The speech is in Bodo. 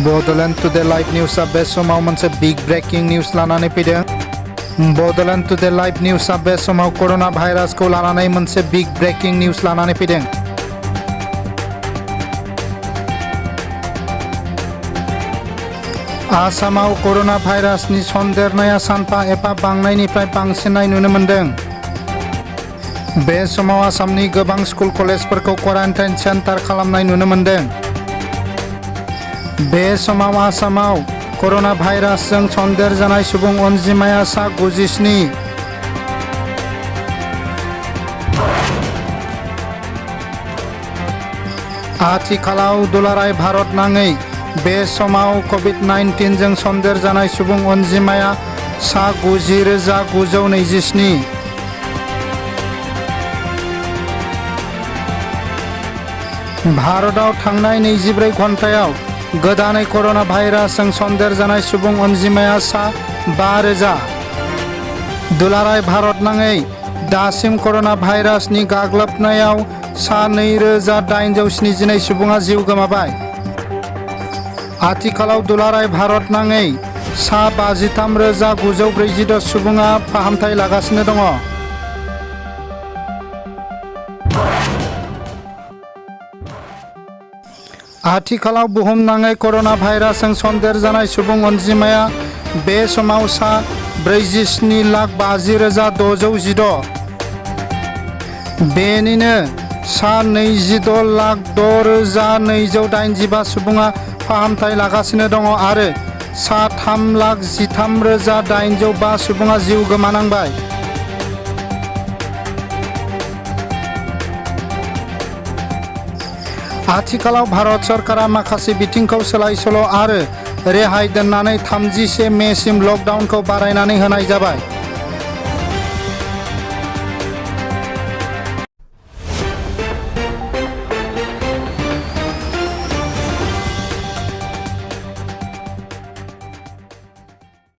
बड'लेण्ड टुडे लाइभ निउसआ बे समाव मोनसे बिग ब्रेकिं निउस लानानै फैदों। बड'लेण्ड टुडे लाइभ निउसआ बे समाव कर'ना भाइरासखौ लानानै मोनसे बिग ब्रेकिं निउस लानानै फैदों। आसामाव कर'ना भाइरासनि सन्देरनाया सानफा एफा बांनायनिफ्राय बांसिननाय नुनो मोन्दों। बे समाव आसामनि गोबां स्कुल कलेजफोरखौ क्वारान्टाइन सेन्टार खालामनाय नुनो मोन्दों। बे समाव आसामाव कर'ना भाइरासजों सन्देरजानाय सुबुं अनजिमाया सा 97। आथिखालाव दुलाराय भारत नाङै बे समाव कभिड-19 जों सन्देरजानाय सुबुं अनजिमाया सा 90,927। भारतआव थांनाय 24 घन्टायाव गोदानै कर'ना भाइरासजों सन्देरजानाय सुबुं अनजिमाया सा 5,000। दुलाराय भारत नाङै दासिम कर'ना भाइरासनि गाग्लोबनायाव सा 2,872 सुबुङा जिउ गोमाबाय। आथिखालाव दुलाराय भारत नाङै सा 53,946 सुबुङा फाहामथाय लागासिनो दङ। आथिखालाव बुहुमनाङै कर'ना भाइरासजों सन्देरजानाय सुबुं अनजिमाया बे समाव सा 47,50,616। बेनिनो सा 26,06,285 सुबुङा फाहामथाय लागासिनो दङ आरो सा 3,13,805 सुबुङा जिउ गोमानांबाय। आथिखालाव भारत सरकारा माखासे बिथिंखौ सोलाय-सोल' आरो रेहाय दोननानै 31 मेसिम लकडाउनखौ बारायनानै होनाय जाबाय।